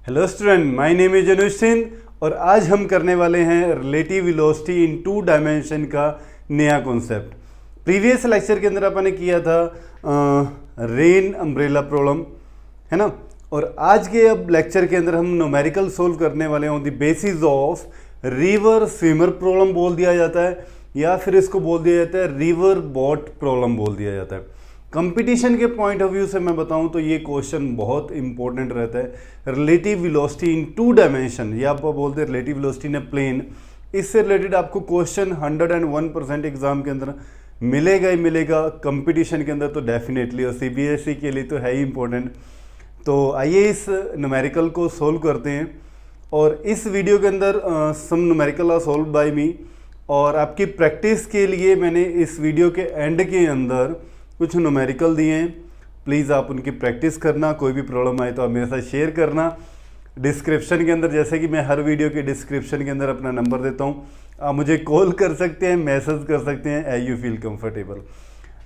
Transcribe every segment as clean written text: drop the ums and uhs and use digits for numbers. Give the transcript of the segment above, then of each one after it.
Hello student, my name is Anuj Singh और आज हम करने वाले हैं रिलेटिव वेलोसिटी इन 2 डायमेंशन का नया कॉन्सेप्ट। प्रीवियस लेक्चर के अंदर अपन ने किया था रेन अम्ब्रेला प्रॉब्लम, है ना। और आज के अब लेक्चर के अंदर हम न्यूमेरिकल सोल्व करने वाले हैं on the basis of river swimmer problem बोल दिया जाता है, या फिर इसको बोल दिया जाता है रिवर बोट प्रॉब्लम बोल दिया जाता है। कंपटीशन के पॉइंट ऑफ व्यू से मैं बताऊं तो ये क्वेश्चन बहुत इंपॉर्टेंट रहता है। रिलेटिव वेलोसिटी इन 2 डायमेंशन, या आप बोलते हैं relative velocity in a plane, इससे रिलेटेड आपको क्वेश्चन 101% एग्जाम के अंदर मिलेगा ही मिलेगा। कंपटीशन के अंदर तो डेफिनेटली, और सीबीएसई के लिए तो है ही इंपॉर्टेंट। तो आइए इस न्यूमेरिकल को सोल्व करते हैं। और इस वीडियो के अंदर सम न्यूमेरिकल आर सोल्व बाय मी, और आपकी प्रैक्टिस के लिए मैंने इस वीडियो के एंड के अंदर कुछ न्यूमेरिकल दिए हैं। प्लीज़ आप उनकी प्रैक्टिस करना, कोई भी प्रॉब्लम आए तो आप मेरे साथ शेयर करना। डिस्क्रिप्शन के अंदर, जैसे कि मैं हर वीडियो के डिस्क्रिप्शन के अंदर अपना नंबर देता हूँ, आप मुझे कॉल कर सकते हैं, मैसेज कर सकते हैं, एज यू फील कंफर्टेबल।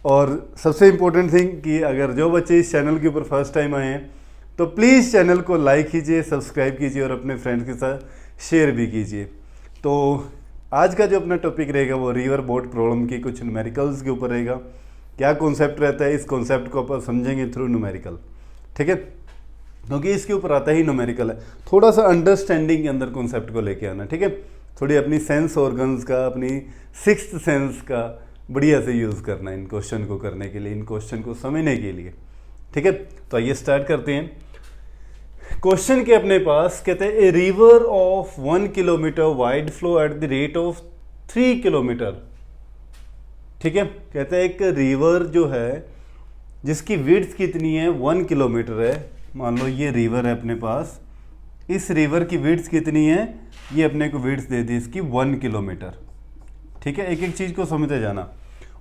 और सबसे इम्पोर्टेंट थिंग कि अगर जो बच्चे इस चैनल के ऊपर फर्स्ट टाइम आए हैं तो प्लीज़ चैनल को लाइक कीजिए, सब्सक्राइब कीजिए और अपने फ्रेंड्स के साथ शेयर भी कीजिए। तो आज का जो अपना टॉपिक रहेगा वो रिवर बोट प्रॉब्लम की कुछ न्यूमेरिकल्स के ऊपर रहेगा। क्या कॉन्सेप्ट रहता है, इस कॉन्सेप्ट को अपन समझेंगे थ्रू न्यूमेरिकल, ठीक है। क्योंकि इसके ऊपर आता ही न्यूमेरिकल है, थोड़ा सा अंडरस्टैंडिंग के अंदर कॉन्सेप्ट को लेके आना, ठीक है। थोड़ी अपनी सेंस ऑर्गन्स का, अपनी सिक्स्थ सेंस का बढ़िया से यूज़ करना इन क्वेश्चन को करने के लिए, इन क्वेश्चन को समझने के लिए, ठीक है। तो आइए स्टार्ट करते हैं। क्वेश्चन के अपने पास कहते हैं a river of 1 kilometre wide flow at the rate of 3 kilometre, ठीक है। कहते हैं एक रिवर जो है जिसकी विड्थ कितनी है 1 किलोमीटर है। मान लो ये रिवर है अपने पास, इस रिवर की विड्थ कितनी है, ये अपने को विड्थ दे दी इसकी 1 किलोमीटर, ठीक है। एक एक चीज़ को समझते जाना।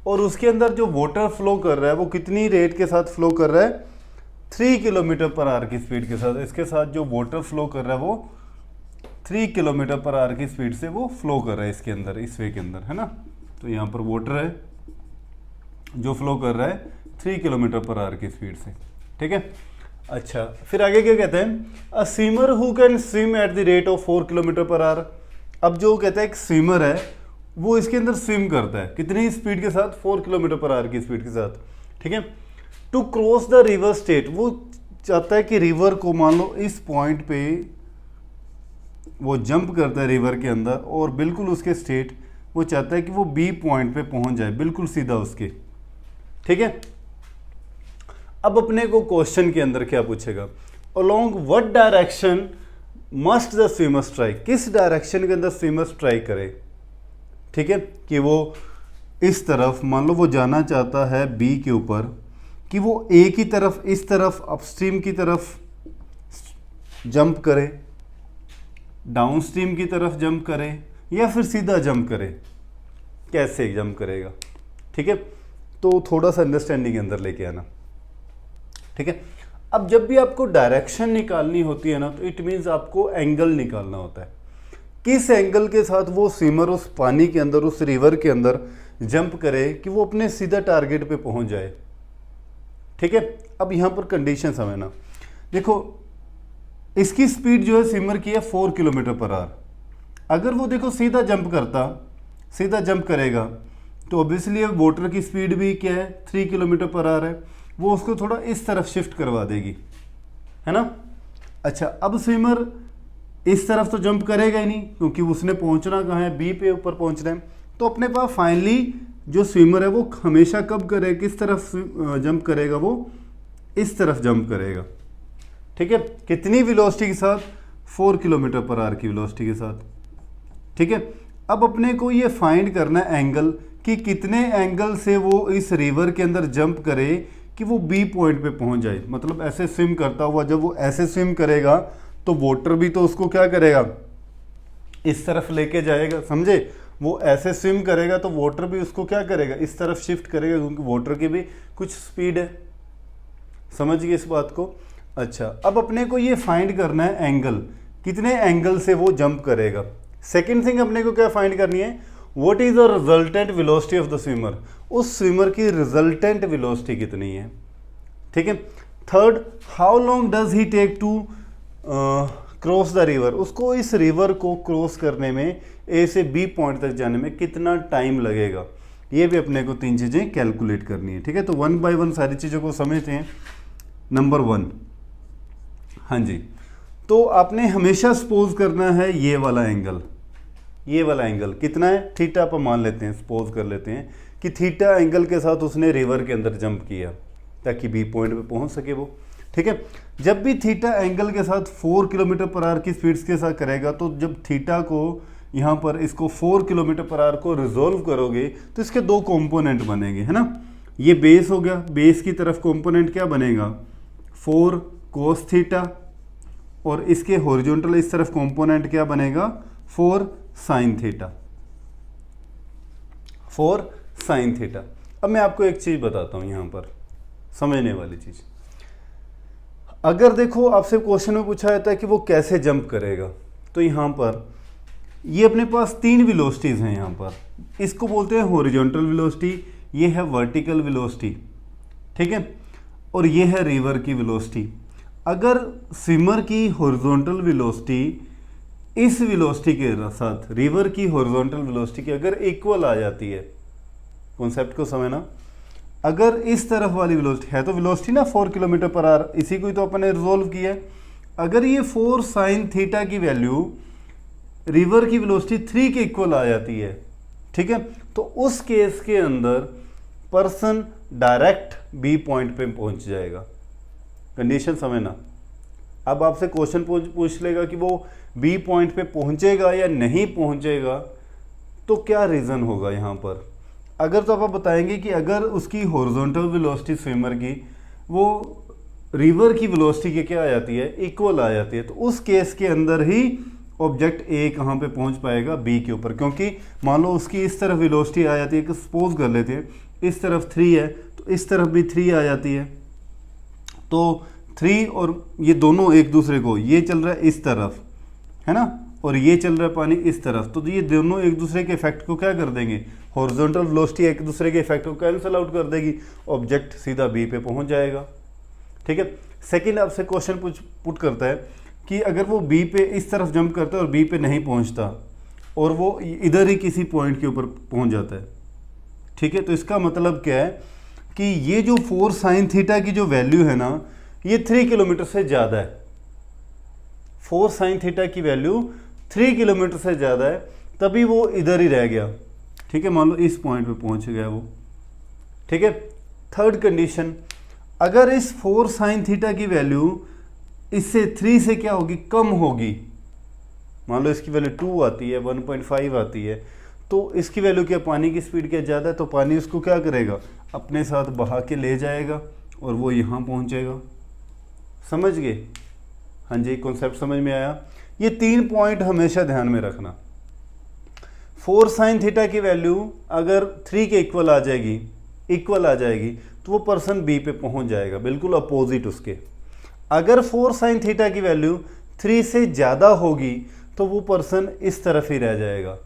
और उसके अंदर जो वाटर फ्लो कर रहा है वो कितनी रेट के साथ फ्लो कर रहा है, 3 किलोमीटर पर आवर की स्पीड के साथ। इसके साथ जो वाटर फ्लो कर रहा है वो 3 किलोमीटर पर आवर की स्पीड से वो फ्लो कर रहा है इसके अंदर, इस वे के अंदर, है ना। तो यहाँ पर वाटर है जो फ्लो कर रहा है 3 किलोमीटर पर आवर की स्पीड से, ठीक है। अच्छा, फिर आगे क्या कहते हैं, अ swimmer who can swim at the rate of 4 kilometre per our. अब जो कहता है एक स्विमर है वो इसके अंदर स्विम करता है कितनी स्पीड के साथ, 4 किलोमीटर पर आवर की स्पीड के साथ, ठीक है। To cross the river straight, वो चाहता है कि रिवर को, मान लो इस पॉइंट पे वो जंप करता है रिवर के अंदर, और बिल्कुल उसके स्टेट वो चाहता है कि वो बी पॉइंट पे पहुंच जाए, बिल्कुल सीधा उसके, ठीक है। अब अपने को क्वेश्चन के अंदर क्या पूछेगा, along what direction must the swimmer strike, किस डायरेक्शन के अंदर स्विमर स्ट्राइक करे, ठीक है। कि वो इस तरफ, मान लो वो जाना चाहता है बी के ऊपर, कि वो ए की तरफ, इस तरफ अपस्ट्रीम की तरफ जंप करे, डाउनस्ट्रीम की तरफ जंप करे, या फिर सीधा जंप करे, कैसे जंप करेगा, ठीक है। तो थोड़ा सा अंडरस्टैंडिंग के अंदर लेके आना, ठीक है। अब जब भी आपको डायरेक्शन निकालनी होती है ना, तो इट मीन्स आपको एंगल निकालना होता है, किस एंगल के साथ वो स्विमर उस पानी के अंदर, उस रिवर के अंदर जंप करे कि वो अपने सीधा टारगेट पे पहुंच जाए, ठीक है। अब यहाँ पर कंडीशन समझना, देखो इसकी स्पीड जो है स्विमर की है 4 किलोमीटर पर आवर। अगर वो देखो सीधा जंप करता, सीधा जंप करेगा, तो ऑब्वियसली वाटर की स्पीड भी क्या है, 3 किलोमीटर पर आवर है, वो उसको थोड़ा इस तरफ शिफ्ट करवा देगी, है ना। अच्छा, अब स्विमर इस तरफ तो जंप करेगा ही नहीं, क्योंकि उसने पहुंचना कहाँ है, बी पे ऊपर पहुंचना है। तो अपने पास फाइनली जो स्विमर है वो हमेशा कब करेगा, किस तरफ जंप करेगा, वो इस तरफ जंप करेगा, ठीक है। कितनी वेलोसिटी के साथ, 4 किलोमीटर पर आवर की वेलोसिटी के साथ, ठीक है। अब अपने को ये फाइंड करना है एंगल, कि कितने एंगल से वो इस रिवर के अंदर जंप करे कि वो बी पॉइंट पे पहुंच जाए। मतलब ऐसे स्विम करता हुआ, जब वो ऐसे स्विम करेगा तो वाटर भी तो उसको क्या करेगा, इस तरफ लेके जाएगा, समझे। वो ऐसे स्विम करेगा तो वाटर भी उसको क्या करेगा, इस तरफ शिफ्ट करेगा, क्योंकि वाटर की भी कुछ स्पीड है, समझ गए इस बात को। अच्छा, अब अपने को ये फाइंड करना है एंगल, कितने एंगल से वो जंप करेगा। सेकेंड थिंग अपने को क्या फाइंड करनी है, what is the resultant velocity of the swimmer, उस स्विमर की रिजल्टेंट वेलोसिटी कितनी है, ठीक है। Third, how long does he take to cross the river, उसको इस रिवर को क्रॉस करने में ए से बी पॉइंट तक जाने में कितना टाइम लगेगा, ये भी अपने को 3 चीज़ें कैलकुलेट करनी है। ठीक है, तो 1 बाय 1 सारी चीज़ों को समझते हैं। नंबर 1, हाँ जी, तो आपने हमेशा सपोज करना है ये वाला एंगल, ये वाला एंगल कितना है, थीटा पर मान लेते हैं, सपोज कर लेते हैं कि थीटा एंगल के साथ उसने रिवर के अंदर जंप किया ताकि बी पॉइंट पे पहुंच सके वो। ठीक है, जब भी थीटा एंगल के साथ 4 किलोमीटर पर आवर की स्पीड्स के साथ करेगा, तो जब थीटा को यहाँ पर इसको 4 किलोमीटर पर आवर को रिजोल्व करोगे तो इसके 2 कंपोनेंट बनेंगे, है ना। ये बेस हो गया, बेस की तरफ कंपोनेंट क्या बनेगा 4 कोस थीटा, और इसके हॉरिजॉन्टल इस तरफ कंपोनेंट क्या बनेगा 4 साइन थीटा, 4 साइन थीटा। अब मैं आपको एक चीज़ बताता हूँ यहाँ पर समझने वाली चीज़। अगर देखो आपसे क्वेश्चन में पूछा जाता है कि वो कैसे जंप करेगा, तो यहाँ पर ये अपने पास 3 वेलोसिटीज़ हैं। यहाँ पर इसको बोलते हैं हॉरिजॉन्टल वेलोसिटी, ये है वर्टिकल वेलोसिटी, ठीक है, और ये है रिवर की वेलोसिटी। अगर स्विमर की हॉरिजॉन्टल वेलोसिटी इस वेलोसिटी के साथ रिवर की हॉरिजॉन्टल वेलोसिटी की अगर इक्वल आ जाती है, कॉन्सेप्ट को समझना, अगर इस तरफ वाली वेलोसिटी है तो वेलोसिटी ना 4 किलोमीटर पर आवर, इसी को ही तो अपन ने रिजोल्व किया है। अगर ये 4 साइन थीटा की वैल्यू रिवर की वेलोसिटी 3 के इक्वल आ जाती है, ठीक है, तो उस केस के अंदर पर्सन डायरेक्ट बी पॉइंट पे पहुंच जाएगा। कंडीशन समझना। अब आपसे क्वेश्चन पूछ लेगा कि वो बी पॉइंट पे पहुंचेगा या नहीं पहुंचेगा, तो क्या रीज़न होगा यहाँ पर। अगर तो आप बताएंगे कि अगर उसकी हॉरिजॉन्टल वेलोसिटी स्विमर की वो रिवर की वेलोसिटी के क्या आ जाती है इक्वल आ जाती है, तो उस केस के अंदर ही ऑब्जेक्ट ए कहाँ पे पहुंच पाएगा बी के ऊपर। क्योंकि मान लो उसकी इस तरफ वेलोसिटी आ जाती है कि सपोज कर लेते हैं इस तरफ 3 है तो इस तरफ भी 3 आ जाती है, तो 3 और ये दोनों एक दूसरे को, ये चल रहा है इस तरफ है ना और ये चल रहा है पानी इस तरफ, तो ये दोनों एक दूसरे के इफेक्ट को क्या कर देंगे, हॉरिजॉन्टल वेलोसिटी एक दूसरे के इफेक्ट को कैंसिल आउट कर देगी, ऑब्जेक्ट सीधा बी पे पहुंच जाएगा। ठीक है, सेकंड आपसे क्वेश्चन पुट करता है कि अगर वो बी पे इस तरफ जंप करता है और बी पे नहीं पहुंचता और वो इधर ही किसी पॉइंट के ऊपर पहुंच जाता है, ठीक है, तो इसका मतलब क्या है कि ये जो 4 साइन थीटा की जो वैल्यू है ना ये 3 किलोमीटर से ज़्यादा है। 4 साइन थीटा की वैल्यू 3 किलोमीटर से ज़्यादा है, तभी वो इधर ही रह गया। ठीक है, मान लो इस पॉइंट पे पहुंच गया वो। ठीक है, थर्ड कंडीशन, अगर इस 4 साइन थीटा की वैल्यू इससे 3 से क्या होगी कम होगी, मान लो इसकी वैल्यू 2 आती है 1.5 आती है, तो इसकी वैल्यू क्या, पानी की स्पीड क्या ज़्यादा है, तो पानी उसको क्या करेगा अपने साथ बहा के ले जाएगा और वो यहाँ पहुँचेगा। समझ गए, हाँ जी, कॉन्सेप्ट समझ में आया। ये 3 पॉइंट हमेशा ध्यान में रखना। 4 साइन थीटा की वैल्यू अगर 3 के इक्वल आ जाएगी तो वो पर्सन बी पे पहुंच जाएगा, बिल्कुल अपोजिट उसके। अगर 4 साइन थीटा की वैल्यू 3 से ज़्यादा होगी तो वो पर्सन इस तरफ ही रह जाएगा।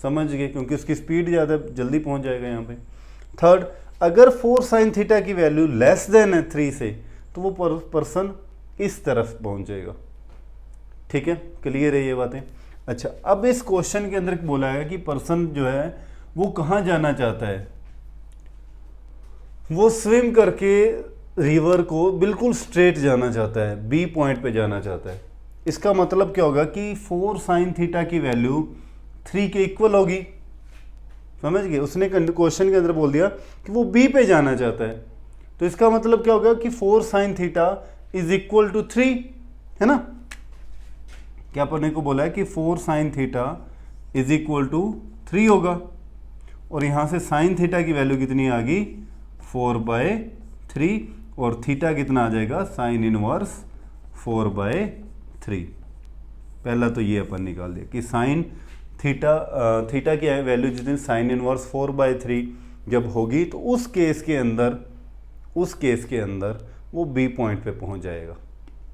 समझ गए, क्योंकि उसकी स्पीड ज़्यादा, जल्दी पहुंच जाएगा यहाँ पे। थर्ड, अगर 4 साइन थीटा की वैल्यू लेस देन है 3 से, तो वो पर्सन इस तरफ पहुंच जाएगा। ठीक है, क्लियर है ये बातें। अच्छा, अब इस क्वेश्चन के अंदर बोला है कि पर्सन जो है वो कहाँ जाना चाहता है, वो स्विम करके रिवर को बिल्कुल स्ट्रेट जाना चाहता है, बी पॉइंट पे जाना चाहता है। इसका मतलब क्या होगा कि 4 साइन थीटा की वैल्यू 3 के इक्वल होगी। समझ गए, उसने क्वेश्चन के अंदर बोल दिया कि वो बी पे जाना चाहता है, तो इसका मतलब क्या होगा कि 4 sine theta is equal to 3, है ना। क्या पढ़ने को बोला है कि 4 sine theta is equal to 3 होगा, और यहाँ से साइन थीटा की वैल्यू कितनी आ गई 4/3, और थीटा कितना आ जाएगा साइन इनवर्स 4/3। पहला तो ये अपन निकाल दिया कि साइन थीटा की वैल्यू जितनी साइन इनवर्स 4/3 जब होगी तो उस केस के अंदर वो बी पॉइंट पे पहुंच जाएगा।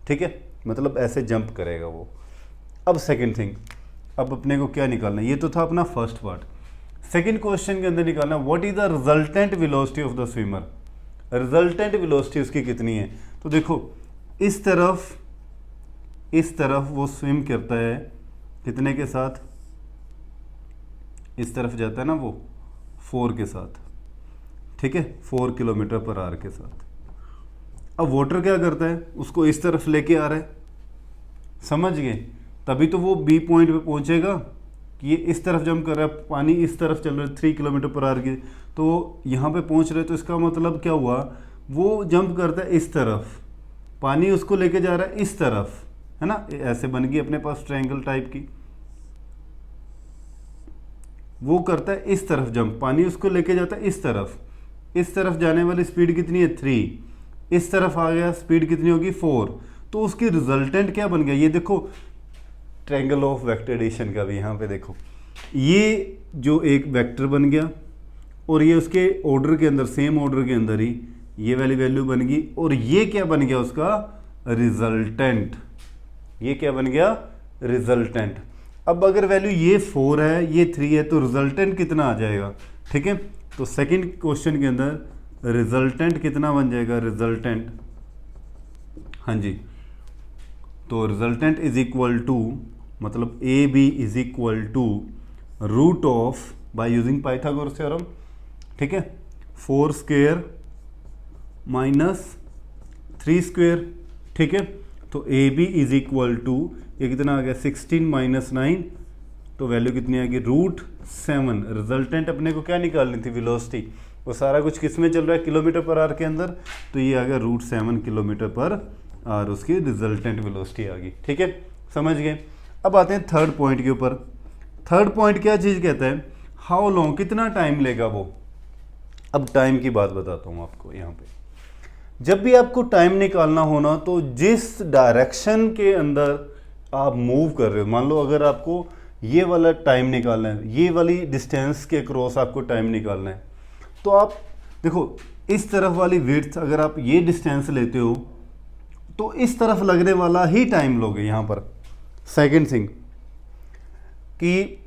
ठीक है, मतलब ऐसे जंप करेगा वो। अब सेकंड थिंग, अब अपने को क्या निकालना है, ये तो था अपना फर्स्ट पार्ट। सेकंड क्वेश्चन के अंदर निकालना what is the resultant velocity of the swimmer. Resultant velocity उसकी कितनी है, तो देखो इस तरफ इस तरफ वो स्विम करता है, कितने के साथ, इस तरफ जाता है ना वो 4 के साथ, ठीक है, 4 किलोमीटर पर आवर के साथ। अब वाटर क्या करता है, उसको इस तरफ लेके आ रहा है, समझ गए, तभी तो वो बी पॉइंट पे पहुंचेगा कि ये इस तरफ जंप कर रहा है, पानी इस तरफ चल रहा है 3 किलोमीटर पर आवर की, तो यहाँ पे पहुंच रहे, तो इसका मतलब क्या हुआ, वो जंप करता है इस तरफ, पानी उसको लेके जा रहा है इस तरफ, है ना, ऐसे बन गई अपने पास ट्रायंगल टाइप की। वो करता है इस तरफ जंप, पानी उसको लेके जाता है इस तरफ जाने वाली स्पीड कितनी है 3, इस तरफ आ गया स्पीड कितनी होगी 4, तो उसकी रिजल्टेंट क्या बन गया, ये देखो ट्रायंगल ऑफ वेक्टर एडिशन का भी यहाँ पे देखो, ये जो एक वेक्टर बन गया और ये उसके ऑर्डर के अंदर, सेम ऑर्डर के अंदर ही ये वाली वैल्यू बन गई, और ये क्या बन गया उसका रिजल्टेंट, ये क्या बन गया रिजल्टेंट। अब अगर वैल्यू ये 4 है ये 3 है तो रिजल्टेंट कितना आ जाएगा, ठीक है, तो सेकंड क्वेश्चन के अंदर रिजल्टेंट कितना बन जाएगा, रिजल्टेंट, हाँ जी, तो रिजल्टेंट इज इक्वल टू, मतलब A B is equal to root of, by using Pythagoras theorem, ठीक है, 4 स्क्वायर माइनस 3 स्क्वायर, ठीक है, तो A B is equal to, ये कितना आ गया 16 माइनस 9, तो वैल्यू कितनी आ गई √7। रिजल्टेंट अपने को क्या निकालनी थी, वेलोसिटी, वो सारा कुछ किस में चल रहा है, किलोमीटर पर आवर के अंदर, तो ये आ गया √7 किलोमीटर पर आवर, उसकी रिजल्टेंट वेलोसिटी आ गई, ठीक है, समझ गए। अब आते हैं थर्ड पॉइंट के ऊपर। थर्ड पॉइंट क्या चीज़ कहता है, हाउ लॉन्ग, कितना टाइम लेगा वो। अब टाइम की बात बताता हूँ आपको, यहाँ पे जब भी आपको टाइम निकालना हो ना, तो जिस डायरेक्शन के अंदर आप मूव कर रहे हो, मान लो अगर आपको ये वाला टाइम निकालना है, ये वाली डिस्टेंस के क्रॉस आपको टाइम निकालना है, तो आप देखो इस तरफ वाली विड्थ, अगर आप ये डिस्टेंस लेते हो तो इस तरफ लगने वाला ही टाइम लोगे। यहाँ पर सेकंड थिंग कि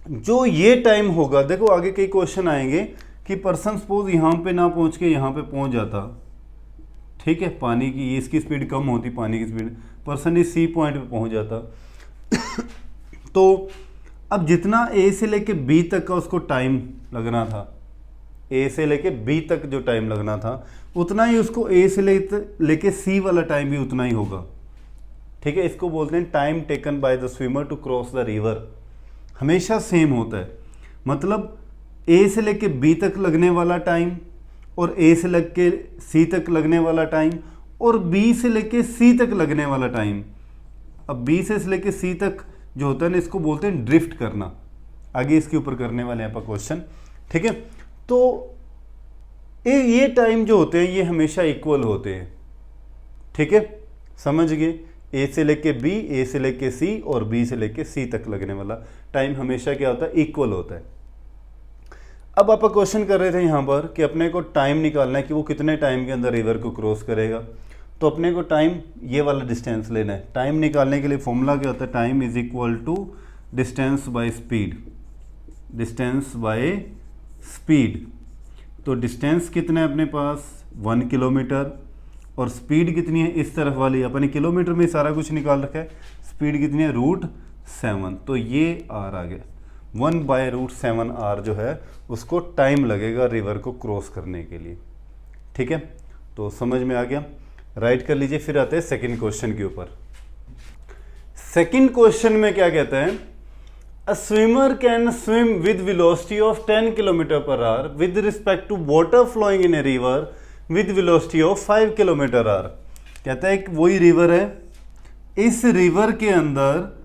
जो ये टाइम होगा, देखो आगे कई क्वेश्चन आएंगे कि पर्सन सपोज यहाँ पे ना पहुँच के यहाँ पे पहुँच जाता, ठीक है, पानी की इसकी स्पीड कम होती, पानी की स्पीड, पर्सन इस सी पॉइंट पे पहुँच जाता तो अब जितना ए से लेके बी तक का उसको टाइम लगना था, ए से लेके बी तक जो टाइम लगना था, उतना ही उसको ए से लेके सी वाला टाइम भी उतना ही होगा, ठीक है। इसको बोलते हैं time taken by the swimmer to cross the river, हमेशा सेम होता है, मतलब ए से लेके बी तक लगने वाला टाइम और ए से लग के सी तक लगने वाला टाइम और बी से लेके सी तक लगने वाला टाइम। अब बी से लेके सी तक जो होता है ना, इसको बोलते हैं ड्रिफ्ट करना, आगे इसके ऊपर करने वाले हैं आप क्वेश्चन, ठीक है। तो ये टाइम जो होते हैं ये हमेशा इक्वल होते हैं, ठीक है, समझ गए। ए से लेके बी, ए से लेके सी और बी से लेके सी तक लगने वाला टाइम हमेशा क्या होता है, इक्वल होता है। अब आप क्वेश्चन कर रहे थे यहाँ पर कि अपने को टाइम निकालना है कि वो कितने टाइम के अंदर रिवर को क्रॉस करेगा, तो अपने को टाइम ये वाला डिस्टेंस लेना है। टाइम निकालने के लिए फॉर्मूला क्या होता है, time is equal to distance by speed, distance by speed. तो डिस्टेंस कितना है अपने पास 1 किलोमीटर और स्पीड कितनी है, इस तरफ वाली अपने किलोमीटर में सारा कुछ निकाल रखा है, स्पीड कितनी है √7, तो ये आर आ गया 1/√7 आर जो है उसको टाइम लगेगा रिवर को क्रॉस करने के लिए, ठीक है। तो समझ में आ गया, राइट कर लीजिए। फिर आते हैं सेकंड क्वेश्चन के ऊपर। सेकंड क्वेश्चन में क्या कहता है, a swimmer can swim with velocity of 10 km/h with respect to water flowing in a river with velocity of 5 km/h। कहता है वही रिवर है, इस रिवर के अंदर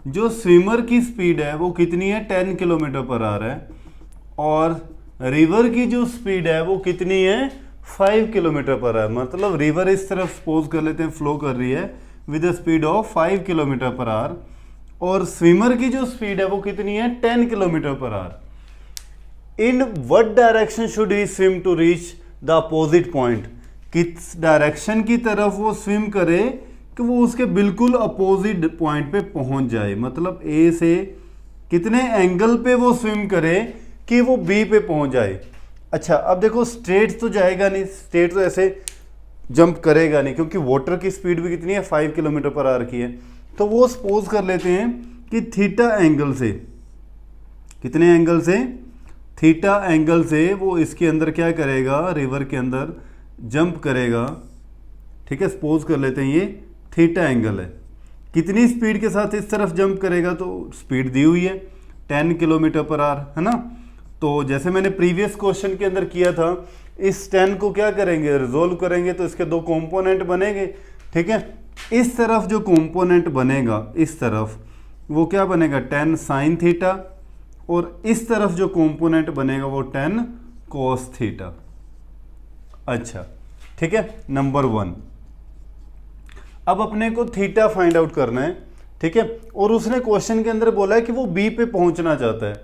जो स्विमर की स्पीड है वो कितनी है 10 km/h है और रिवर की जो स्पीड है वो कितनी है 5 km/h। मतलब रिवर इस तरफ सपोज कर लेते हैं फ्लो कर रही है with the speed of 5 km/h और स्विमर की जो स्पीड है वो कितनी है 10 km/h। In what direction should he swim to reach the opposite point, किस डायरेक्शन की तरफ वो स्विम करे कि वो उसके बिल्कुल अपोजिट पॉइंट पे पहुंच जाए। मतलब ए से कितने एंगल पे वो स्विम करे कि वो बी पे पहुंच जाए। अच्छा अब देखो स्ट्रेट तो जाएगा नहीं, स्ट्रेट तो ऐसे जंप करेगा नहीं, क्योंकि वाटर की स्पीड भी कितनी है 5 किलोमीटर पर आवर की है। तो वो सपोज कर लेते हैं कि थीटा एंगल से, कितने एंगल से, थीटा एंगल से वो इसके अंदर क्या करेगा, रिवर के अंदर जंप करेगा। ठीक है, सपोज कर लेते हैं ये थीटा एंगल है। कितनी स्पीड के साथ इस तरफ जंप करेगा, तो स्पीड दी हुई है 10 किलोमीटर पर आवर, है ना। तो जैसे मैंने प्रीवियस क्वेश्चन के अंदर किया था, इस 10 को क्या करेंगे, रिजोल्व करेंगे, तो इसके दो कंपोनेंट बनेंगे। ठीक है, इस तरफ जो कंपोनेंट बनेगा, इस तरफ वो क्या बनेगा 10 साइन थीटा, और इस तरफ जो कंपोनेंट बनेगा वो 10 कॉस थीटा। अच्छा, ठीक है, नंबर 1। अब अपने को थीटा फाइंड आउट करना है। ठीक है, और उसने क्वेश्चन के अंदर बोला है कि वो बी पे पहुंचना चाहता है।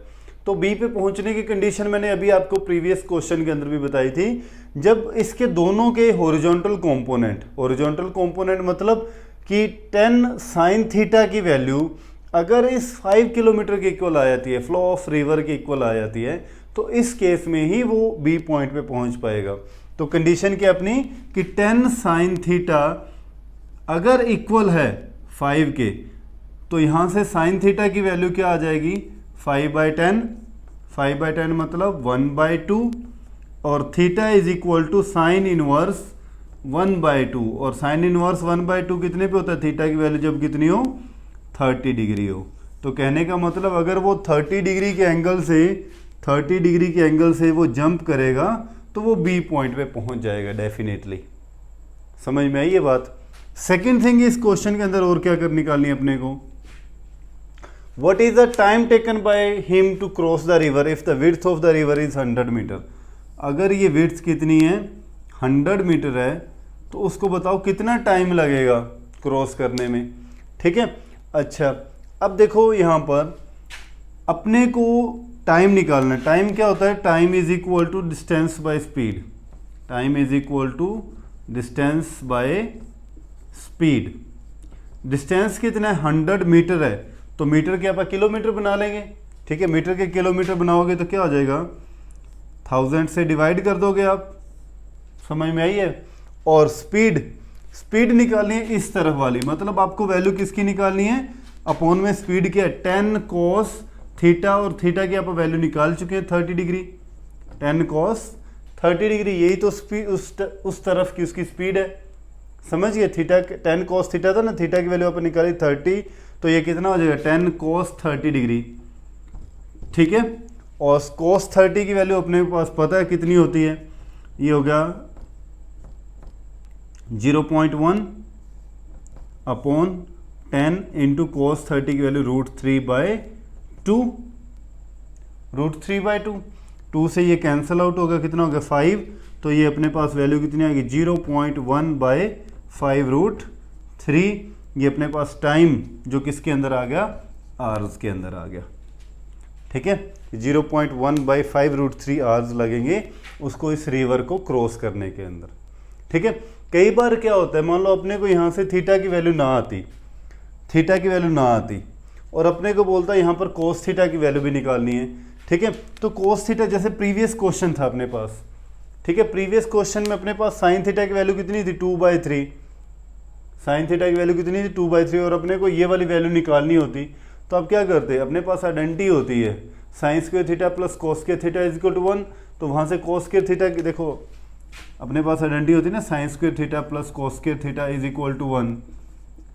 तो बी पे पहुंचने की कंडीशन मैंने अभी आपको प्रीवियस क्वेश्चन के अंदर भी बताई थी, जब इसके दोनों के हॉरिजॉन्टल कंपोनेंट मतलब कि 10 साइन थीटा की वैल्यू अगर इस 5 किलोमीटर के इक्वल आ जाती है, फ्लो ऑफ रिवर के इक्वल आ जाती है, तो इस केस में ही वो बी पॉइंट पे पहुंच पाएगा। तो कंडीशन क्या अपनी कि 10 साइन थीटा अगर इक्वल है 5 के, तो यहाँ से साइन थीटा की वैल्यू क्या आ जाएगी 5/10, 5/10 मतलब 1/2, और theta is equal to sine inverse 1/2, और साइन इनवर्स 1/2 कितने पे होता है, थीटा की वैल्यू जब कितनी हो 30 डिग्री हो। तो कहने का मतलब अगर वो 30 डिग्री के एंगल से वो जंप करेगा तो वो बी पॉइंट पे पहुंच जाएगा डेफिनेटली। समझ में आई ये बात। सेकेंड थिंग इस क्वेश्चन के अंदर और क्या कर निकालनी है अपने को, what is the time taken by him to cross the river if the width of the river is 100 metre. अगर ये विड्थ कितनी है 100 मीटर है, तो उसको बताओ कितना टाइम लगेगा क्रॉस करने में। ठीक है, अच्छा अब देखो यहाँ पर अपने को टाइम निकालना है। टाइम क्या होता है, time is equal to distance by speed, time is equal to distance by speed. Distance कितना है 100 मीटर है, तो मीटर के आप किलोमीटर बना लेंगे। ठीक है, मीटर के किलोमीटर बनाओगे तो क्या हो जाएगा 1000 से डिवाइड कर दोगे आप। समझ में आई है। और स्पीड निकालनी है इस तरफ वाली, मतलब आपको वैल्यू किसकी निकालनी है, अपॉन में स्पीड क्या है 10 कॉस थीटा, और थीटा की आप वैल्यू निकाल चुके हैं 30 डिग्री, 10 कॉस 30 डिग्री, यही तो स्पीड उस तरफ की उसकी स्पीड है। समझिए, थीटा 10 कॉस थीटा था ना, थीटा की वैल्यू अपन निकाली 30, तो ये कितना हो जाएगा 10 कॉस 30 डिग्री। ठीक है, और कॉस 30 की वैल्यू अपने पास पता है कितनी होती है, ये हो गया 0.1 अपॉन 10 इंटू कॉस 30 की वैल्यू √3/2, √3/2, 2 से ये कैंसिल आउट होगा, कितना होगा 5, तो ये अपने पास वैल्यू कितनी आएगी 0.1/5√3। ये अपने पास टाइम जो किसके अंदर आ गया, आवर्स के अंदर आ गया। ठीक है, 0.1/5√3 आवर्स लगेंगे उसको इस रिवर को क्रॉस करने के अंदर। ठीक है, कई बार क्या होता है, मान लो अपने को यहाँ से थीटा की वैल्यू ना आती, और अपने को बोलता है यहाँ पर कोस थीटा की वैल्यू भी निकालनी है। ठीक है, तो कोस थीटा जैसे प्रीवियस क्वेश्चन था अपने पास। ठीक है, प्रीवियस क्वेश्चन में अपने पास साइन थीटा की वैल्यू कितनी थी 2/3, साइन थीटा की वैल्यू कितनी थी 2/3, और अपने को ये वाली वैल्यू निकालनी होती, तो आप क्या करते, अपने पास आइडेंटिटी होती है sine square theta plus cos square theta is equal to 1, तो वहाँ से कोस स्क्वायर थीटा की देखो अपने पास आइडेंटिटी होती है ना, sine square theta plus cos square theta is equal to 1।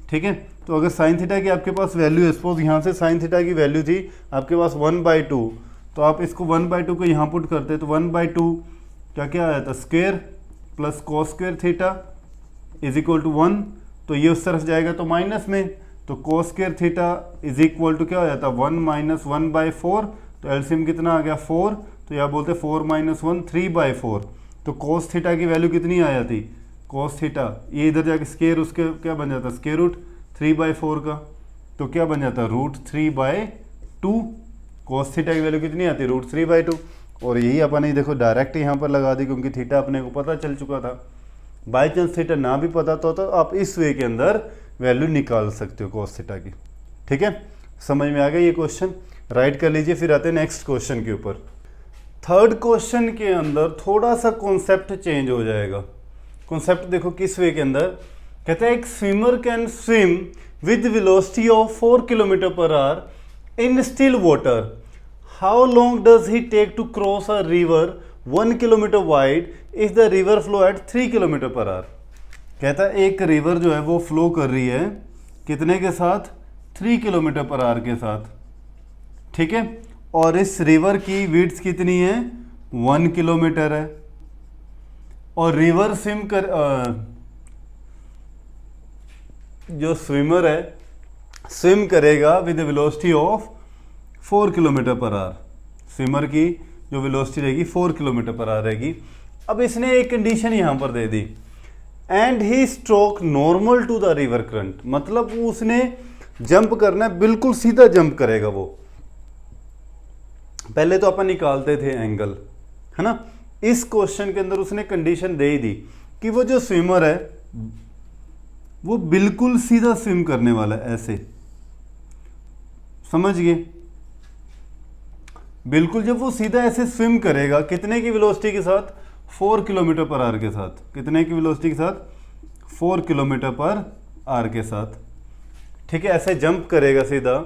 ठीक है, तो अगर साइन थीटा की आपके पास वैल्यू है, सपोज यहाँ से साइन थीटा की वैल्यू थी आपके पास 1/2, तो आप इसको 1/2 को यहाँ पुट करते तो 1/2 क्या आ जाता square plus cos square theta is equal to 1, तो ये उस तरफ जाएगा तो माइनस में, तो cos square theta is equal to क्या हो जाता 1 - 1/4, तो एलसीएम कितना आ गया 4, तो यहाँ बोलते 4 - 1 3/4, तो कोस थीटा की वैल्यू कितनी आ जाती, कोस थीटा ये इधर जाके स्क्वायर उसके क्या बन जाता स्क्वायर रूट 3/4 का, तो क्या बन जाता √3/2। कोस थीटा की वैल्यू कितनी आती √3/2, और यही अपन ने देखो डायरेक्ट यहाँ पर लगा दी क्योंकि थीटा अपने को पता चल चुका था। बाई चांस थीटा ना भी पता तो आप इस वे के अंदर वैल्यू निकाल सकते हो कोस थीटा की। ठीक है, समझ में आ गया ये क्वेश्चन, राइट कर लीजिए। फिर आते हैं नेक्स्ट क्वेश्चन के ऊपर। थर्ड क्वेश्चन के अंदर थोड़ा सा कॉन्सेप्ट चेंज हो जाएगा। कॉन्सेप्ट देखो किस वे के अंदर, कहते हैं एक swimmer can swim with velocity of 4 kilometre per hour in still water, how long does he take to cross a river 1 kilometre wide if the river flow at 3 kilometre per hour. कहता है एक river जो है वो flow कर रही है कितने के साथ, 3 किलोमीटर पर आवर के साथ, ठीक है, और इस रिवर की विड्थ कितनी है, 1 किलोमीटर है, और रिवर जो स्विमर है स्विम करेगा with velocity of 4 kilometre per our, swimmer की जो वेलोसिटी रहेगी 4 किलोमीटर पर आवर रहेगी। अब इसने एक कंडीशन यहां पर दे दी, and he stroke normal to the river current, मतलब उसने जंप करना है, बिल्कुल सीधा जंप करेगा वो। पहले तो अपन निकालते थे एंगल, है ना, इस क्वेश्चन के अंदर उसने कंडीशन दे ही दी कि वो जो स्विमर है वो बिल्कुल सीधा स्विम करने वाला है, ऐसे, समझ गए, बिल्कुल जब वो सीधा ऐसे स्विम करेगा कितने की वेलोसिटी के साथ, 4 किलोमीटर पर आवर के साथ, कितने की वेलोसिटी के साथ, 4 किलोमीटर पर आवर के साथ, ठीक है, ऐसे जंप करेगा सीधा।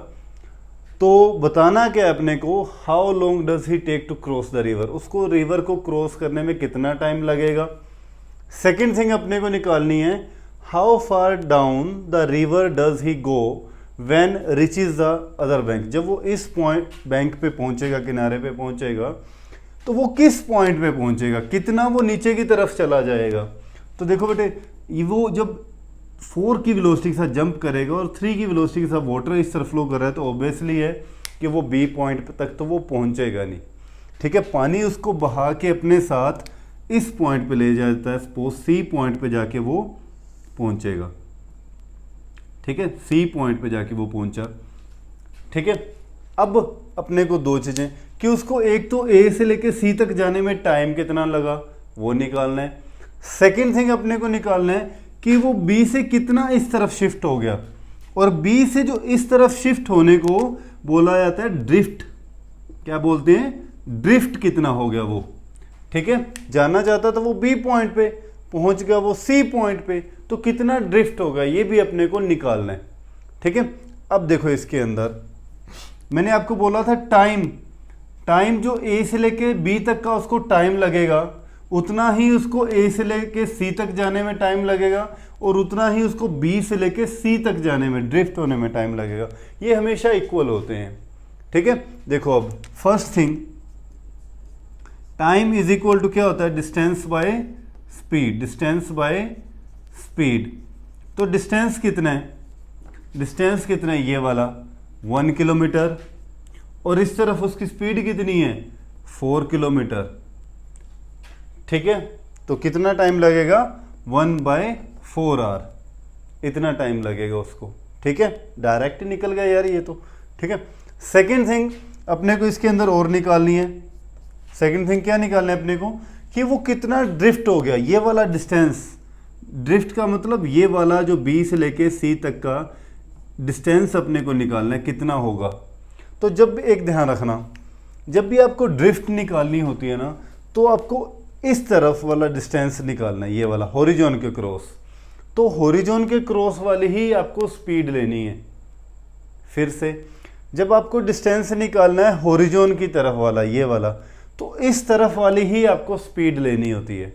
तो बताना क्या है अपने को, how long does he take to cross the river, उसको रिवर को क्रॉस करने में कितना टाइम लगेगा। सेकेंड थिंग अपने को निकालनी है, how far down the river does he go when reaches the other bank, जब वो इस पॉइंट बैंक पे पहुंचेगा, किनारे पे पहुंचेगा, तो वो किस पॉइंट पे पहुंचेगा, कितना वो नीचे की तरफ चला जाएगा। तो देखो बेटे, वो जब 4 की वेलोसिटी के साथ जंप करेगा और 3 की वेलोसिटी के साथ वाटर इस तरफ फ्लो कर रहा है, तो ऑब्वियसली है कि वो बी पॉइंट तक तो वो पहुंचेगा नहीं, ठीक है, पानी उसको बहा के अपने साथ इस पॉइंट पे ले जाता है, सपोज सी पॉइंट पे जाके वो पहुंचेगा, ठीक है, सी पॉइंट पे जाके वो पहुंचा, ठीक है। अब अपने को दो चीजें कि उसको एक तो ए से लेके सी तक जाने में टाइम कितना लगा वो निकालना है, सेकंड थिंग अपने को निकालना है कि वो बी से कितना इस तरफ शिफ्ट हो गया, और बी से जो इस तरफ शिफ्ट होने को बोला जाता है ड्रिफ्ट, क्या बोलते हैं, ड्रिफ्ट कितना हो गया वो, ठीक है, जाना चाहता तो वो बी पॉइंट पे पहुंच गया, वो सी पॉइंट पे, तो कितना ड्रिफ्ट होगा ये भी अपने को निकालना है, ठीक है। अब देखो इसके अंदर मैंने आपको बोला था टाइम जो ए से लेके बी तक का उसको टाइम लगेगा, उतना ही उसको ए से लेके सी तक जाने में टाइम लगेगा, और उतना ही उसको बी से लेके सी तक जाने में, ड्रिफ्ट होने में टाइम लगेगा। ये हमेशा इक्वल होते हैं, ठीक है। देखो अब first thing, time is equal to क्या होता है, distance by speed, distance by speed. तो डिस्टेंस कितना है, डिस्टेंस कितना है, ये वाला 1 किलोमीटर, और इस तरफ उसकी स्पीड कितनी है, 4 किलोमीटर, ठीक है। तो कितना टाइम लगेगा, 1/4 आवर, इतना टाइम लगेगा उसको, ठीक है, डायरेक्ट निकल गया यार ये तो, ठीक है। सेकेंड थिंग अपने को इसके अंदर और निकालनी है, सेकेंड थिंग क्या निकालना है अपने को कि वो कितना ड्रिफ्ट हो गया, ये वाला डिस्टेंस, ड्रिफ्ट का मतलब ये वाला जो बी से लेके सी तक का डिस्टेंस अपने को निकालना है कितना होगा। तो जब एक ध्यान रखना, जब भी आपको ड्रिफ्ट निकालनी होती है ना, तो आपको इस तरफ वाला डिस्टेंस निकालना है, ये वाला हॉरिजॉन के क्रॉस, तो हॉरिजॉन के क्रॉस वाली ही आपको स्पीड लेनी है। फिर से जब आपको डिस्टेंस निकालना है हॉरिजॉन की तरफ वाला, ये वाला, तो इस तरफ वाली ही आपको स्पीड लेनी होती है,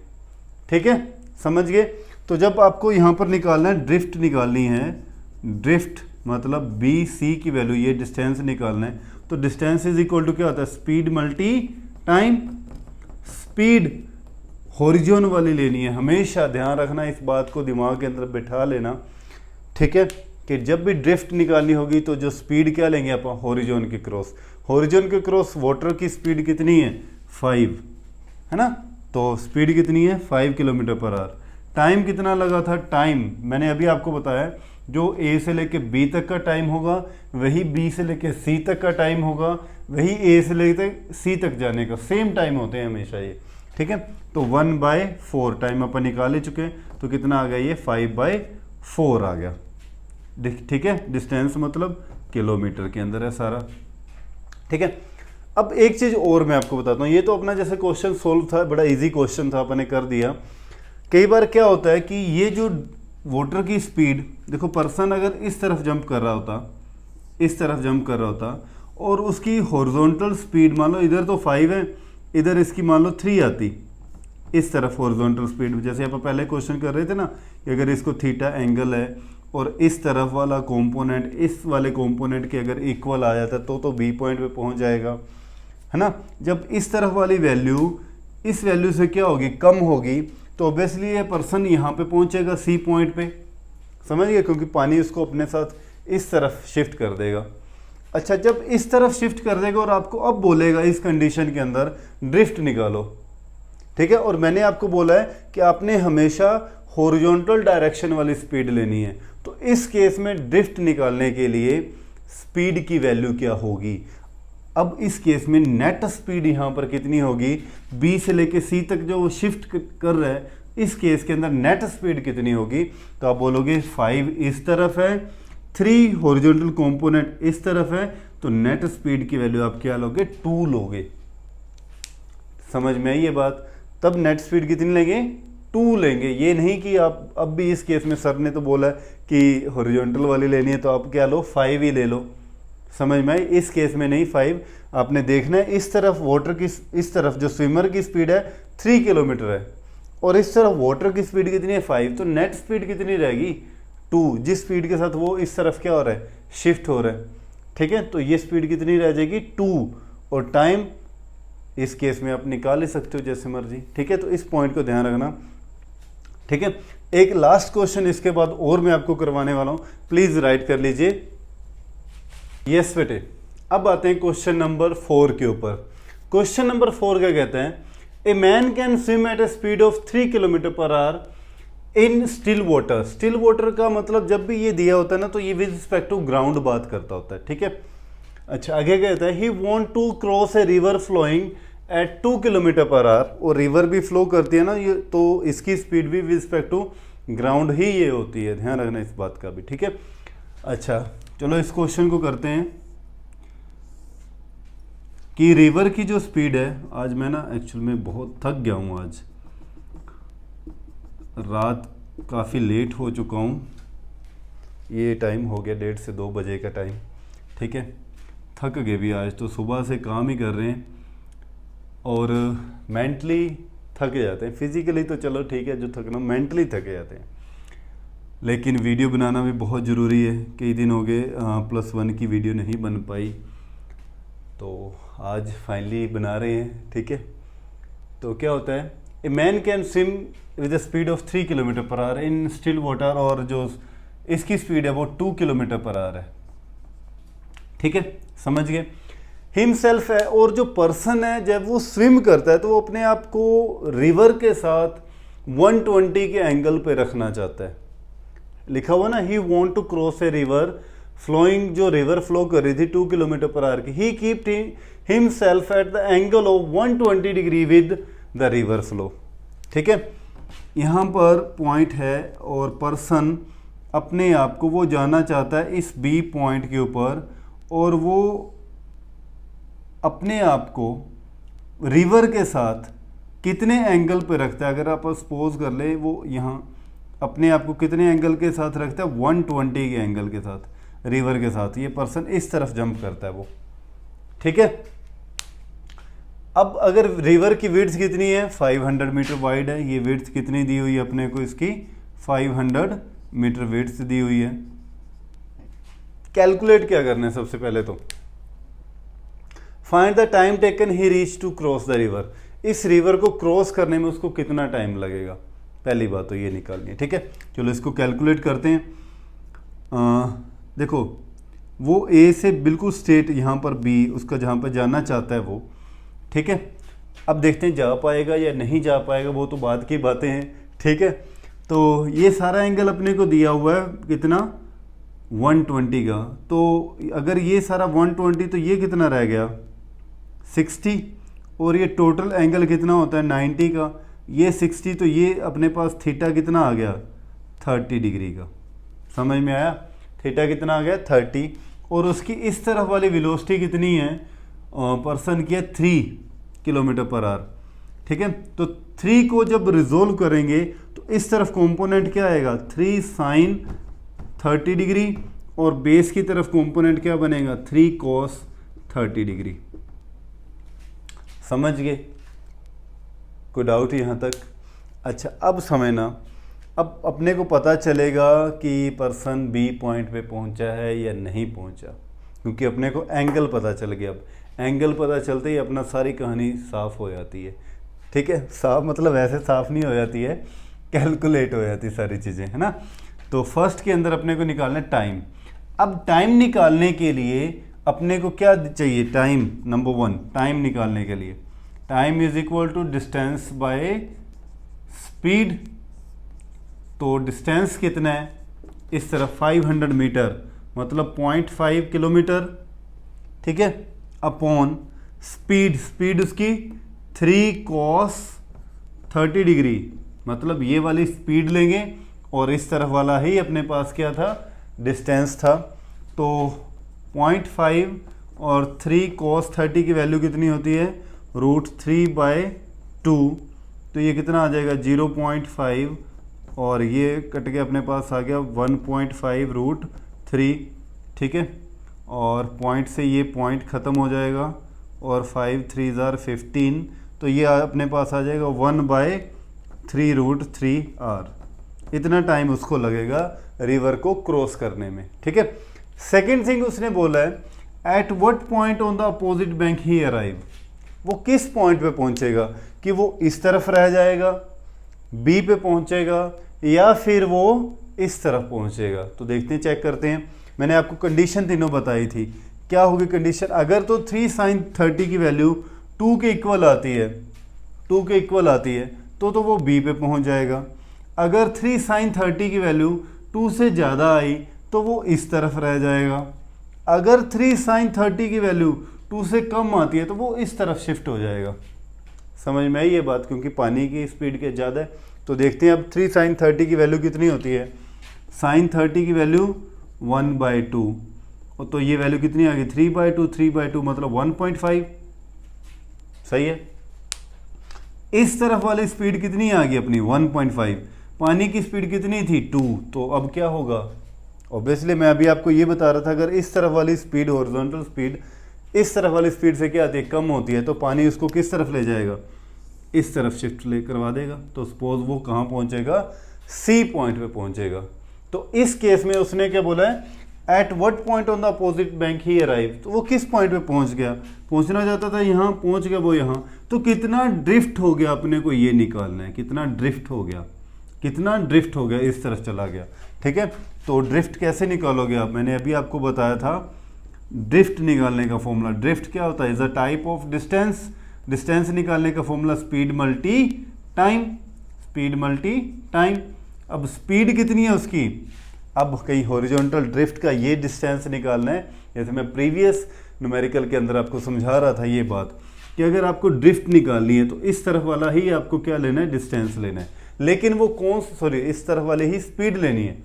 ठीक है, समझ गए। तो जब आपको यहाँ पर निकालना है, ड्रिफ्ट निकालनी है, ड्रिफ्ट मतलब बी सी की वैल्यू, ये डिस्टेंस निकालना है, तो डिस्टेंस इज इक्वल टू क्या होता है, speed multi time. Speed horizon वाली लेनी है, हमेशा ध्यान रखना, इस बात को दिमाग के अंदर बैठा लेना, ठीक है, कि जब भी ड्रिफ्ट निकालनी होगी तो जो स्पीड क्या लेंगे आप, हॉरिजॉन के क्रॉस। हॉरिजॉन के क्रॉस वाटर की स्पीड कितनी है, 5, है ना, तो स्पीड कितनी है, 5 किलोमीटर पर आवर। टाइम कितना लगा था, टाइम मैंने अभी आपको बताया, जो ए से लेके बी तक का टाइम होगा वही बी से लेके सी तक का टाइम होगा, वही ए से लेके सी तक जाने का सेम टाइम होते हैं हमेशा ये, ठीक है। तो 1/4 टाइम अपन निकाल ही चुके, तो कितना आ गया ये, 5/4 आ गया, ठीक है। डिस्टेंस मतलब किलोमीटर के अंदर है सारा, ठीक है। अब एक चीज़ और मैं आपको बताता हूँ, ये तो अपना जैसे क्वेश्चन सोल्व था, बड़ा इजी क्वेश्चन था, अपन ने कर दिया, कई बार क्या होता है कि ये जो वाटर की स्पीड, देखो पर्सन अगर इस तरफ जंप कर रहा होता, इस तरफ जंप कर रहा होता, और उसकी हॉरिजॉन्टल स्पीड मान लो इधर तो 5 है, इधर इसकी मान लो 3 आती, इस तरफ हॉरिजॉन्टल स्पीड, जैसे आप पहले क्वेश्चन कर रहे थे ना कि अगर इसको थीटा एंगल है और इस तरफ वाला कंपोनेंट इस वाले कंपोनेंट के अगर इक्वल आ जाता तो बी पॉइंट पे पहुंच जाएगा, है ना। जब इस तरफ वाली वैल्यू इस वैल्यू से क्या होगी, कम होगी, तो ऑब्वियसली ये पर्सन यहाँ पे पहुंचेगा सी पॉइंट पे, समझ गए, क्योंकि पानी उसको अपने साथ इस तरफ शिफ्ट कर देगा। अच्छा, जब इस तरफ शिफ्ट कर देगा और आपको अब बोलेगा इस कंडीशन के अंदर ड्रिफ्ट निकालो, ठीक है, और मैंने आपको बोला है कि आपने हमेशा हॉरिजॉन्टल डायरेक्शन वाली स्पीड लेनी है, तो इस केस में ड्रिफ्ट निकालने के लिए स्पीड की वैल्यू क्या होगी। अब इस केस में नेट स्पीड यहाँ पर कितनी होगी, बी से लेके सी तक जो वो शिफ्ट कर रहा है, इस केस के अंदर नेट स्पीड कितनी होगी, तो आप बोलोगे 5 इस तरफ है, 3 हॉरिजॉन्टल कंपोनेंट इस तरफ है, तो नेट स्पीड की वैल्यू आप क्या लोगे, 2 लोगे। समझ में आई ये बात। तब नेट स्पीड कितनी लेंगे, 2 लेंगे। ये नहीं कि आप अब भी इस केस में सर ने तो बोला कि हॉरिजॉन्टल वाली लेनी है तो आप क्या लो, 5 ही ले लो। समझ में आई। इस केस में नहीं 5, आपने देखना है इस तरफ वाटर की, इस तरफ जो स्विमर की स्पीड है 3 किलोमीटर है और इस तरफ वाटर की स्पीड कितनी है 5, तो नेट स्पीड कितनी रहेगी 2, जिस स्पीड के साथ वो इस तरफ क्या हो रहा है, शिफ्ट हो रहा है, ठीक है। तो ये स्पीड कितनी रह जाएगी 2, और टाइम इस केस में आप निकाल ही सकते हो जैसे मर्जी, ठीक है। तो इस पॉइंट को ध्यान रखना, ठीक है। एक लास्ट क्वेश्चन इसके बाद और मैं आपको करवाने वाला हूं, प्लीज राइट कर लीजिए। यस बेटे, अब आते हैं क्वेश्चन नंबर 4 के ऊपर। क्वेश्चन नंबर 4 क्या कहते हैं, a man can swim at a speed of 3 kilometre per hour in still water. Still water का मतलब जब भी ये दिया होता है ना तो ये विद रिस्पेक्ट टू ग्राउंड बात करता होता है, ठीक है। अच्छा, आगे कहता है he want to cross a river flowing at 2 kilometre per hour, और रिवर भी फ्लो करती है ना ये, तो इसकी स्पीड भी विद रिस्पेक्ट टू ग्राउंड ही ये होती है, ध्यान रखना इस बात का भी, ठीक है। अच्छा चलो इस क्वेश्चन को करते हैं कि रिवर की जो स्पीड है, आज मैं ना एक्चुअल में बहुत थक गया हूँ, आज रात काफ़ी लेट हो चुका हूँ, ये टाइम हो गया 1:30 से 2 बजे का टाइम, ठीक है। थक गए भी आज, तो सुबह से काम ही कर रहे हैं और मेंटली थक जाते हैं। फिजिकली तो चलो ठीक है, जो थकना, मेंटली थके जाते हैं। लेकिन वीडियो बनाना भी बहुत ज़रूरी है, कई दिन हो गए +1 की वीडियो नहीं बन पाई, तो आज फाइनली बना रहे हैं, ठीक है। तो क्या होता है, ए man can swim with the speed of 3 kilometre per hour in still water, और जो इसकी स्पीड है वो 2 किलोमीटर पर आवर है, ठीक है, समझ गए। हिमसेल्फ है, और जो पर्सन है जब वो स्विम करता है तो वो अपने आप को रिवर के साथ 120 के एंगल पे रखना चाहता है। लिखा हुआ ना, he want to cross a river flowing, जो रिवर फ्लो कर रही थी 2 किलोमीटर पर आवर की, he keep himself at the angle of 120 degree with the river flow, ठीक है। यहाँ पर पॉइंट है और पर्सन अपने आप को वो जानना चाहता है इस बी पॉइंट के ऊपर, और वो अपने आप को रिवर के साथ कितने एंगल पे रखता है। अगर आप सपोज कर ले वो यहाँ अपने आप को कितने एंगल के साथ रखता है, 120 के एंगल के साथ रिवर के साथ, ये पर्सन इस तरफ जंप करता है वो, ठीक है। अब अगर रिवर की विड्थ कितनी है, 500 मीटर वाइड है, ये विड्थ कितनी दी हुई है अपने को, इसकी 500 मीटर विड्थ दी हुई है। कैलकुलेट क्या करना है, सबसे पहले तो find the time taken he reach to cross the river, इस रिवर को क्रॉस करने में उसको कितना टाइम लगेगा, पहली बात तो ये निकालनी है, ठीक है। चलो इसको कैलकुलेट करते हैं। देखो वो ए से बिल्कुल स्ट्रेट यहाँ पर बी, उसका जहाँ पर जाना चाहता है वो, ठीक है। अब देखते हैं जा पाएगा या नहीं जा पाएगा, वो तो बाद की बातें हैं, ठीक है। तो ये सारा एंगल अपने को दिया हुआ है कितना, 120 का, तो अगर ये सारा 120 तो ये कितना रह गया 60, और ये टोटल एंगल कितना होता है 90 का, ये 60, तो ये अपने पास थीटा कितना आ गया 30 डिग्री का, समझ में आया, थीटा कितना आ गया 30, और उसकी इस तरफ वाली वेलोसिटी कितनी है पर्सन की है 3 किलोमीटर पर आवर, ठीक है। तो 3 को जब रिजोल्व करेंगे तो इस तरफ कंपोनेंट क्या आएगा 3 sin 30 डिग्री और बेस की तरफ कंपोनेंट क्या बनेगा 3 cos 30 डिग्री। समझ गए? कोई डाउट यहाँ तक? अच्छा, अब समझना, अब अपने को पता चलेगा कि पर्सन बी पॉइंट पे पहुँचा है या नहीं पहुँचा, क्योंकि अपने को एंगल पता चल गया। अब एंगल पता चलते ही अपना सारी कहानी साफ़ हो जाती है। ठीक है, साफ मतलब ऐसे साफ़ नहीं हो जाती है, कैलकुलेट हो जाती सारी चीज़ें, है ना। तो फर्स्ट के अंदर अपने को निकालना है टाइम। अब टाइम निकालने के लिए अपने को क्या चाहिए, टाइम। नंबर 1 टाइम निकालने के लिए time is equal to distance by speed. तो डिस्टेंस कितना है, इस तरफ 500 मीटर मतलब 0.5 किलोमीटर, ठीक है, अपॉन स्पीड, स्पीड उसकी 3 cos 30 डिग्री, मतलब ये वाली स्पीड लेंगे और इस तरफ वाला ही अपने पास क्या था, डिस्टेंस था। तो 0.5 और 3 cos 30 की वैल्यू कितनी होती है, √3/2। तो ये कितना आ जाएगा 0.5 और ये कट के अपने पास आ गया 1.5 √3, ठीक है। और पॉइंट से ये पॉइंट ख़त्म हो जाएगा और 5 3 ज़ार 15, तो ये अपने पास आ जाएगा 1/3 √3r। इतना टाइम उसको लगेगा रिवर को क्रॉस करने में, ठीक है। सेकेंड थिंग उसने बोला है at what point on the opposite bank he arrive. वो किस पॉइंट पे पहुंचेगा, कि वो इस तरफ रह जाएगा बी पे पहुंचेगा या फिर वो इस तरफ पहुंचेगा। तो देखते हैं, चेक करते हैं। मैंने आपको कंडीशन तीनों बताई थी, क्या होगी कंडीशन, अगर तो 3 sin 30 की वैल्यू 2 के इक्वल आती है, 2 के इक्वल आती है तो वो बी पे पहुंच जाएगा। अगर 3 sin 30 की वैल्यू 2 से ज़्यादा आई तो वो इस तरफ रह जाएगा। अगर 3 sin 30 की वैल्यू 2 से कम आती है तो वो इस तरफ शिफ्ट हो जाएगा। समझ में आई ये बात, क्योंकि पानी की स्पीड के ज़्यादा है। तो देखते हैं अब 3 sin 30 की वैल्यू कितनी होती है, sin 30 की वैल्यू 1/2, तो ये वैल्यू कितनी आ गई 3/2, 3/2 मतलब 1.5, सही है। इस तरफ वाली स्पीड कितनी आ गई अपनी 1.5, पानी की स्पीड कितनी थी 2, तो अब क्या होगा, ऑब्वियसली मैं अभी आपको ये बता रहा था, अगर इस तरफ वाली स्पीड हॉरिजॉन्टल स्पीड इस तरफ वाली स्पीड से क्या आती है, कम होती है, तो पानी उसको किस तरफ ले जाएगा, इस तरफ शिफ्ट ले करवा देगा। तो सपोज वो कहाँ पहुँचेगा, सी पॉइंट पे पहुँचेगा। तो इस केस में उसने क्या बोला है, at what point on the opposite bank he arrive, तो वो किस पॉइंट पे पहुंच गया, पहुंचना चाहता था यहाँ, पहुंच गया वो यहाँ। तो कितना ड्रिफ्ट हो गया अपने को ये निकालना है, कितना ड्रिफ्ट हो गया, कितना ड्रिफ्ट हो गया, इस तरफ चला गया, ठीक है। तो ड्रिफ्ट कैसे निकालोगे आप, मैंने अभी आपको बताया था ड्रिफ्ट निकालने का फॉर्मूला। ड्रिफ्ट क्या होता है, is a type of distance. Distance निकालने का formula speed multi time, speed multi time. अब स्पीड कितनी है उसकी, अब कहीं हॉरिजॉन्टल ड्रिफ्ट का ये डिस्टेंस निकालना है। जैसे मैं प्रीवियस न्यूमेरिकल के अंदर आपको समझा रहा था ये बात, कि अगर आपको ड्रिफ्ट निकालनी है तो इस तरफ वाला ही आपको क्या लेना है, डिस्टेंस लेना है। लेकिन वो इस तरफ वाले ही स्पीड लेनी है,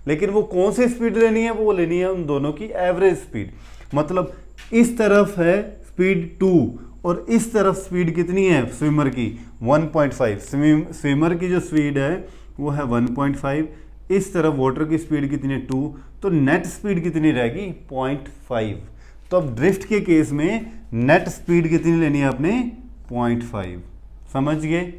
लेकिन वो कौन सी स्पीड लेनी है, वो लेनी है उन दोनों की एवरेज स्पीड। मतलब इस तरफ है स्पीड 2 और इस तरफ स्पीड कितनी है स्विमर की 1.5। स्विमर की जो स्पीड है वो है 1.5, इस तरफ वाटर की स्पीड कितनी है 2, तो नेट स्पीड कितनी रहेगी 0.5। तो अब ड्रिफ्ट के केस में नेट स्पीड कितनी लेनी है आपने 0.5। समझ गए,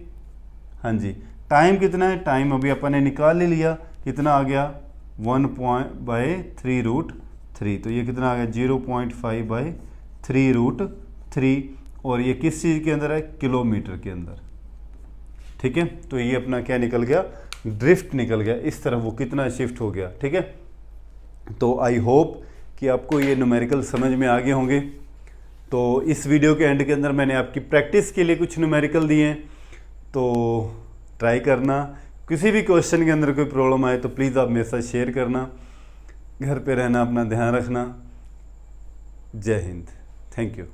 हाँ जी। टाइम कितना है, टाइम अभी अपन ने निकाल ही लिया, कितना आ गया 1/3 √3, तो ये कितना आ गया 0.5/3 √3, और ये किस चीज़ के अंदर है, किलोमीटर के अंदर, ठीक है। तो ये अपना क्या निकल गया, ड्रिफ्ट निकल गया, इस तरफ वो कितना शिफ्ट हो गया, ठीक है। तो आई होप कि आपको ये न्यूमेरिकल समझ में आ गए होंगे। तो इस वीडियो के एंड के अंदर मैंने आपकी प्रैक्टिस के लिए कुछ न्यूमेरिकल दिए हैं, तो ट्राई करना। किसी भी क्वेश्चन के अंदर कोई प्रॉब्लम आए तो प्लीज़ आप मेरे साथ शेयर करना। घर पे रहना, अपना ध्यान रखना। जय हिंद, थैंक यू।